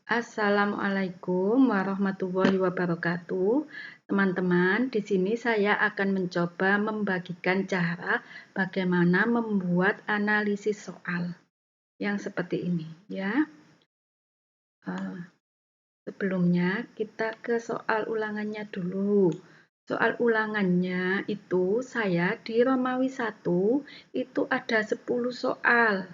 Assalamualaikum warahmatullahi wabarakatuh. Teman-teman, di sini saya akan mencoba membagikan cara bagaimana membuat analisis soal yang seperti ini ya. Sebelumnya kita ke soal ulangannya dulu. Soal ulangannya itu saya di Romawi 1 itu ada 10 soal.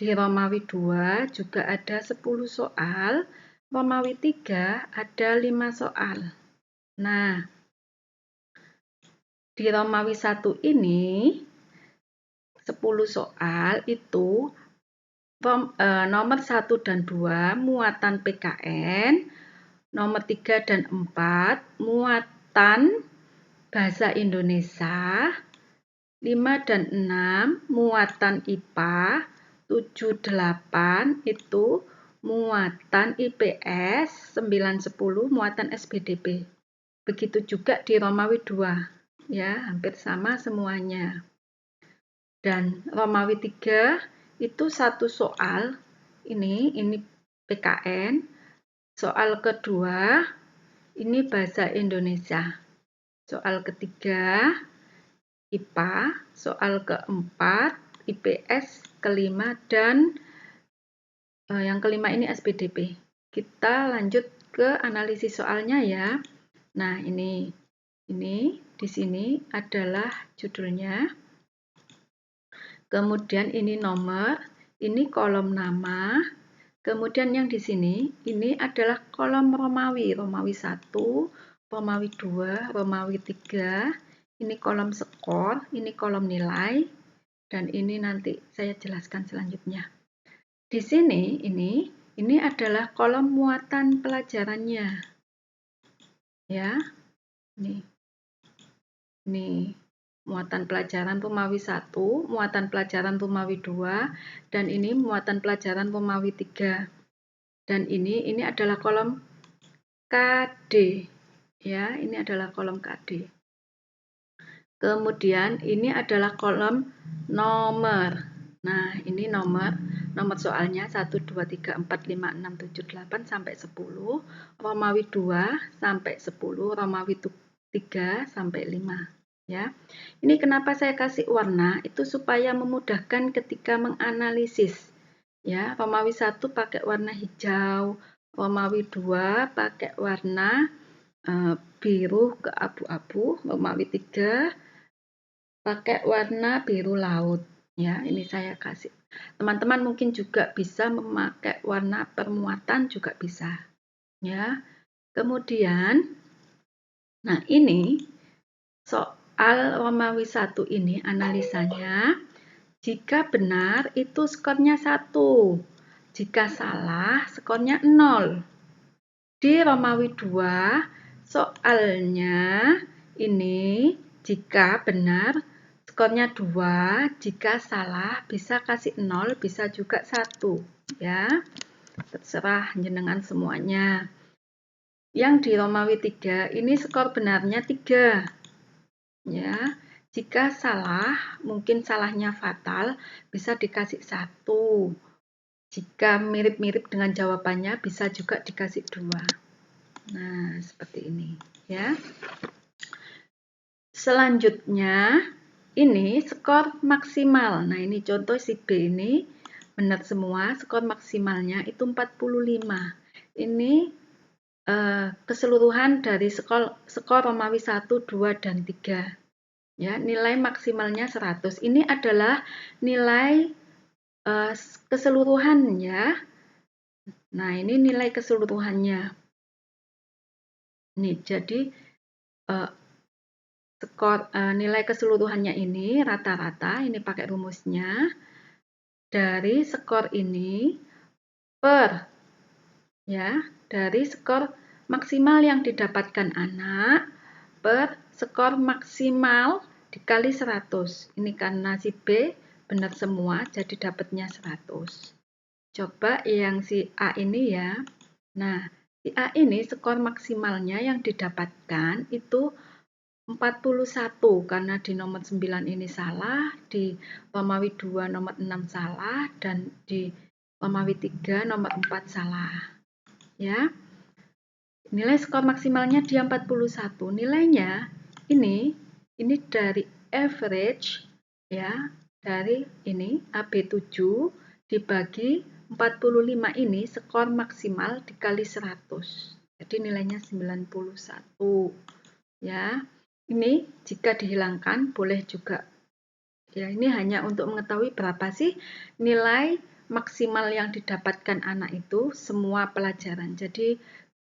Di Romawi 2 juga ada 10 soal, Romawi 3 ada 5 soal. Nah, di Romawi 1 ini 10 soal itu nomor 1 dan 2 muatan PKN, nomor 3 dan 4 muatan bahasa Indonesia, 5 dan 6 muatan IPA, 7, 8 itu muatan IPS, 9, 10 muatan SBDP. Begitu juga di Romawi 2, ya, hampir sama semuanya. Dan Romawi 3 itu satu soal, ini PKN, soal kedua ini bahasa Indonesia, soal ketiga IPA, soal keempat IPS, kelima dan yang kelima ini SPDP. Kita lanjut ke analisis soalnya ya. Nah, ini di sini adalah judulnya. Kemudian ini nomor, ini kolom nama. Kemudian yang di sini ini adalah kolom Romawi, Romawi 1, Romawi 2, Romawi 3. Ini kolom skor, ini kolom nilai. Dan ini nanti saya jelaskan selanjutnya. Di sini ini adalah kolom muatan pelajarannya. Ya. Ini muatan pelajaran Romawi 1, muatan pelajaran Romawi 2, dan ini muatan pelajaran Romawi 3. Dan ini adalah kolom KD. Ya, ini adalah kolom KD. Kemudian ini adalah kolom nomor. Nah, ini nomor soalnya 1, 2, 3, 4, 5, 6, 7, 8 sampai 10. Romawi 2 sampai 10, Romawi 3 sampai 5. Ya. Ini kenapa saya kasih warna? Itu supaya memudahkan ketika menganalisis. Ya, Romawi 1 pakai warna hijau, Romawi 2 pakai warna biru ke abu-abu, Romawi 3 pakai warna biru laut. Ya, ini saya kasih. Teman-teman mungkin juga bisa memakai warna permuatan juga bisa. Ya. Kemudian nah ini soal Romawi 1 ini analisanya, jika benar itu skornya 1. Jika salah skornya 0. Di Romawi 2 soalnya ini jika benar skornya 2, jika salah bisa kasih 0, bisa juga 1. Ya, terserah jenengan semuanya. Yang di Romawi 3 ini skor benarnya 3. Ya, jika salah, mungkin salahnya fatal, bisa dikasih 1. Jika mirip-mirip dengan jawabannya, bisa juga dikasih 2. Nah, seperti ini ya. Selanjutnya ini skor maksimal. Nah, ini contoh si B ini benar semua, skor maksimalnya itu 45. Ini keseluruhan dari skor Romawi 1, 2, dan 3. Ya, nilai maksimalnya 100. Ini adalah nilai keseluruhan ya. Nah, ini nilai keseluruhannya. Nih, jadi nilai keseluruhannya ini rata-rata, ini pakai rumusnya, dari skor ini dari skor maksimal yang didapatkan anak per skor maksimal dikali 100. Ini karena si B benar semua, jadi dapatnya 100. Coba yang si A ini ya. Nah, si A ini skor maksimalnya yang didapatkan itu 41, karena di nomor 9 ini salah, di Romawi 2 nomor 6 salah, dan di Romawi 3 nomor 4 salah. ya. Nilai skor maksimalnya dia 41. Nilainya ini dari average ya, dari ini AB7 dibagi 45 ini skor maksimal dikali 100. Jadi nilainya 91 ya. Ini jika dihilangkan boleh juga. Ya, ini hanya untuk mengetahui berapa sih nilai maksimal yang didapatkan anak itu semua pelajaran. Jadi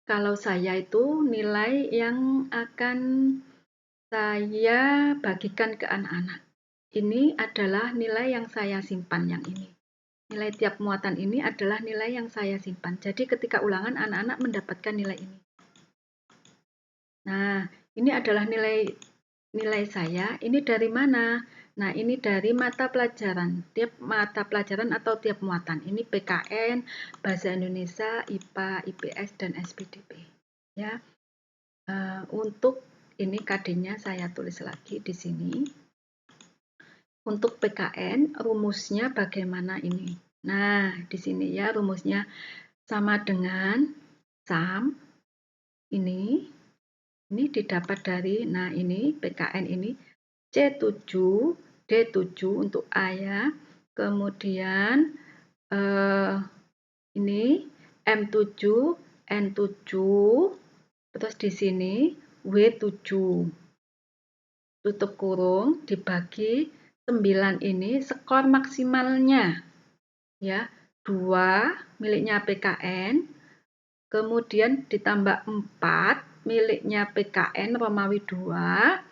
kalau saya itu nilai yang akan saya bagikan ke anak-anak. Ini adalah nilai yang saya simpan yang ini. Nilai tiap muatan ini adalah nilai yang saya simpan. Jadi ketika ulangan anak-anak mendapatkan nilai ini. Nah, ini adalah nilai saya. Ini dari mana? Nah, ini dari mata pelajaran. Tiap mata pelajaran atau tiap muatan. Ini PKN, Bahasa Indonesia, IPA, IPS, dan SPDP. Ya. Untuk ini KD-nya saya tulis lagi di sini. Untuk PKN, rumusnya bagaimana ini? Nah, di sini ya rumusnya sama dengan SAM. Ini didapat dari, nah ini PKN ini C7, D7 untuk A ya. Kemudian ini M7, N7, terus di sini W7. Tutup kurung dibagi 9 ini skor maksimalnya ya 2 miliknya PKN, kemudian ditambah 4 miliknya PKN Romawi 2,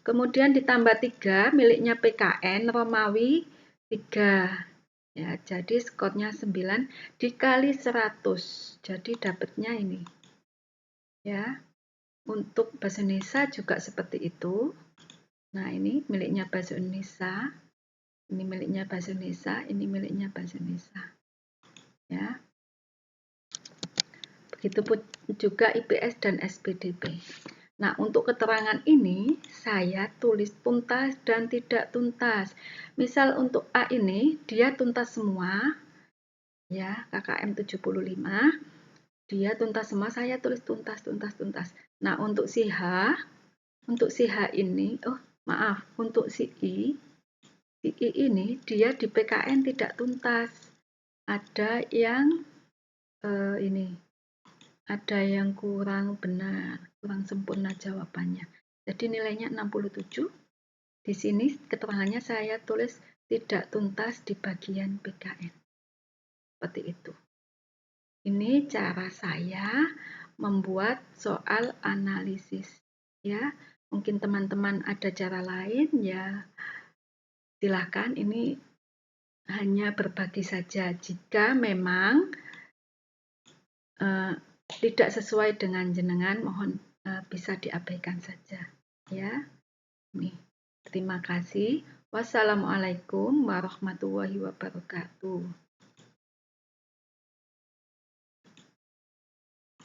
kemudian ditambah 3 miliknya PKN Romawi 3. Ya, jadi skornya 9 dikali 100. Jadi dapatnya ini. Ya. Untuk bahasa Indonesia juga seperti itu. Nah, ini miliknya bahasa Indonesia. Ini miliknya bahasa Indonesia, ini miliknya bahasa Indonesia. Ya. Begitupun juga IPS dan SPDP. Nah, untuk keterangan ini saya tulis tuntas dan tidak tuntas. Misal untuk A ini dia tuntas semua. Ya, KKM 75. Dia tuntas semua, saya tulis tuntas. Nah, untuk si H ini, untuk si I ini dia di PKN tidak tuntas. Ada yang ada yang kurang benar, kurang sempurna jawabannya. Jadi nilainya 67. Di sini keterangannya saya tulis tidak tuntas di bagian PKN. Seperti itu. Ini cara saya membuat soal analisis. Ya, mungkin teman-teman ada cara lain ya. Silakan, ini hanya berbagi saja. Jika memang tidak sesuai dengan jenengan, mohon bisa diabaikan saja. Ya, nih. Terima kasih. Wassalamualaikum warahmatullahi wabarakatuh.